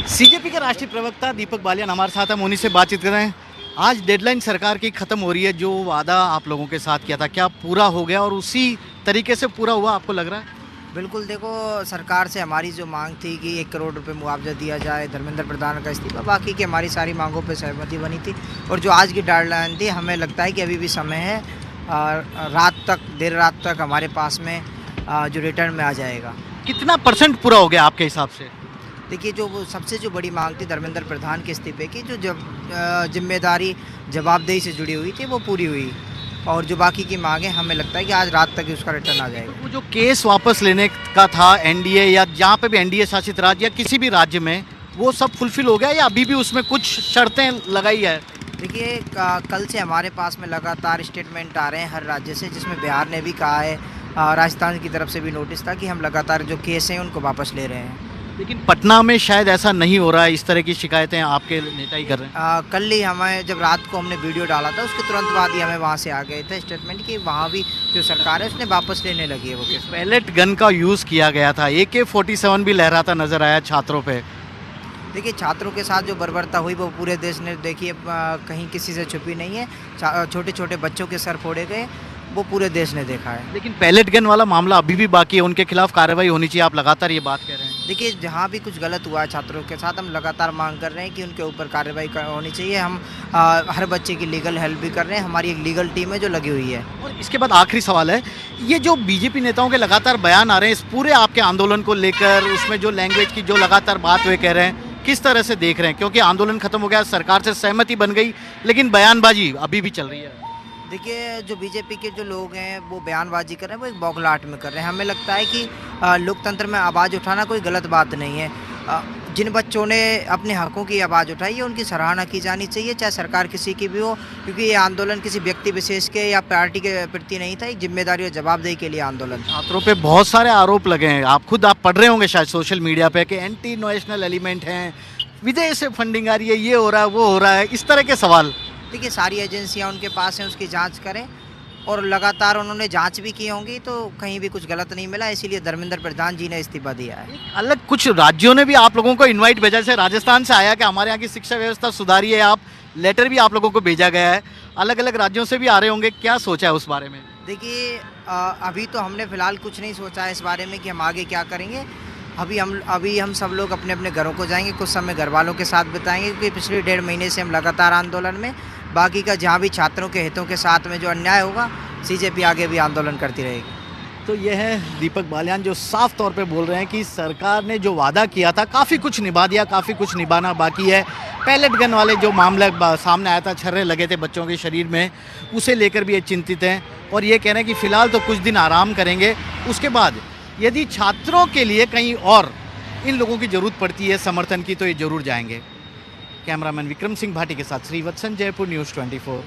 CJP के राष्ट्रीय प्रवक्ता दीपक बालियान हमारे साथ हैं, उन्हीं से बातचीत कर रहे हैं। आज डेडलाइन सरकार की खत्म हो रही है। जो वादा आप लोगों के साथ किया था क्या पूरा हो गया और उसी तरीके से पूरा हुआ आपको लग रहा है? बिल्कुल, देखो सरकार से हमारी जो मांग थी कि 1 करोड़ रुपए मुआवजा दिया जाए, धर्मेंद्र प्रधान का इस्तीफा, बाकी की हमारी सारी मांगों पे सहमति बनी थी। और जो आज की डेडलाइन थी, हमें लगता है कि अभी भी समय है, देर रात तक हमारे पास में जो रिटर्न में आ जाएगा। कितना परसेंट पूरा हो गया आपके हिसाब से? देखिए, जो वो सबसे जो बड़ी मांग थी धर्मेंद्र प्रधान के इस्तीफे की, जो जिम्मेदारी जवाबदेही से जुड़ी हुई थी, वो पूरी हुई। और जो बाकी की मांगें, हमें लगता है कि आज रात तक उसका रिटर्न आ जाएगा। वो जो केस वापस लेने का था एनडीए या जहाँ पे भी एनडीए शासित राज्य या किसी भी राज्य में, वो सब फुलफिल हो गया या अभी भी उसमें कुछ शर्तें लगाई है? देखिए, कल से हमारे पास में लगातार स्टेटमेंट आ रहे हैं हर राज्य से, जिसमें बिहार ने भी कहा है, राजस्थान की तरफ से भी नोटिस था कि हम लगातार जो केस हैं उनको वापस ले रहे हैं। लेकिन पटना में शायद ऐसा नहीं हो रहा है। इस तरह की शिकायतें आपके नेता ही कर रहे हैं। कल ही हमें जब रात को हमने वीडियो डाला था, उसके तुरंत बाद ही हमें वहाँ से आ गए थे स्टेटमेंट कि वहाँ भी जो सरकार है उसने वापस लेने लगी है वो केस। पैलेट गन का यूज़ किया गया था, AK-47 भी लहराता नजर आया छात्रों पे। देखिए, छात्रों के साथ जो बर्बरता हुई वो पूरे देश ने देखी है, कहीं किसी से छुपी नहीं है। छोटे छोटे बच्चों के सर फोड़े गए, वो पूरे देश ने देखा है। लेकिन पैलेट गन वाला मामला अभी भी बाकी है, उनके खिलाफ कार्रवाई होनी चाहिए। आप लगातार ये बात कह रहे हैं। देखिए, जहाँ भी कुछ गलत हुआ है छात्रों के साथ, हम लगातार मांग कर रहे हैं कि उनके ऊपर कार्रवाई होनी चाहिए। हम हर बच्चे की लीगल हेल्प भी कर रहे हैं। हमारी एक लीगल टीम है जो लगी हुई है। और इसके बाद आखिरी सवाल है, ये जो बीजेपी नेताओं के लगातार बयान आ रहे हैं इस पूरे आपके आंदोलन को लेकर, उसमें जो लैंग्वेज की जो लगातार बात वे कह रहे हैं, किस तरह से देख रहे हैं? क्योंकि आंदोलन खत्म हो गया, सरकार से सहमति बन गई, लेकिन बयानबाजी अभी भी चल रही है। देखिए, जो बीजेपी के जो लोग हैं वो बयानबाजी कर रहे हैं, वो एक बौखलाहट में कर रहे हैं। हमें लगता है कि लोकतंत्र में आवाज़ उठाना कोई गलत बात नहीं है। जिन बच्चों ने अपने हकों की आवाज़ उठाई है, उनकी सराहना की जानी चाहिए, चाहे सरकार किसी की भी हो, क्योंकि ये आंदोलन किसी व्यक्ति विशेष के या पार्टी के प्रति नहीं था। एक जिम्मेदारी और जवाबदेही के लिए आंदोलन। छात्रों पे बहुत सारे आरोप लगे हैं। आप पढ़ रहे होंगे शायद सोशल मीडिया पे कि एंटी नेशनल एलिमेंट हैं, विदेश से फंडिंग आ रही है, ये हो रहा है, वो हो रहा है, इस तरह के सवाल। देखिए, सारी एजेंसियां उनके पास हैं, उसकी जांच करें। और लगातार उन्होंने जांच भी की होंगी, तो कहीं भी कुछ गलत नहीं मिला, इसीलिए धर्मेंद्र प्रधान जी ने इस्तीफा दिया है। अलग कुछ राज्यों ने भी आप लोगों को इनवाइट भेजा, जैसे राजस्थान से आया कि हमारे यहाँ की शिक्षा व्यवस्था सुधारिए, आप लेटर भी आप लोगों को भेजा गया है। अलग अलग राज्यों से भी आ रहे होंगे, क्या सोचा है उस बारे में? देखिए, अभी तो हमने फ़िलहाल कुछ नहीं सोचा है इस बारे में कि हम आगे क्या करेंगे। अभी हम सब लोग अपने अपने घरों को जाएंगे, कुछ समय घर वालों के साथ बिताएंगे, क्योंकि पिछले 1.5 महीने से हम लगातार आंदोलन में। बाकी का जहाँ भी छात्रों के हितों के साथ में जो अन्याय होगा, सीजेपी आगे भी आंदोलन करती रहेगी। तो ये है दीपक बालियान जो साफ तौर पे बोल रहे हैं कि सरकार ने जो वादा किया था काफ़ी कुछ निभा दिया, काफ़ी कुछ निभाना बाकी है। पैलेट गन वाले जो मामला सामने आया था, छर्रे लगे थे बच्चों के शरीर में, उसे लेकर भी ये चिंतित हैं और ये कह रहे हैं कि फ़िलहाल तो कुछ दिन आराम करेंगे। उसके बाद यदि छात्रों के लिए कहीं और इन लोगों की ज़रूरत पड़ती है समर्थन की, तो ये ज़रूर जाएंगे। कैमरामैन विक्रम सिंह भाटी के साथ श्रीवत्सन, जयपुर न्यूज़ 24।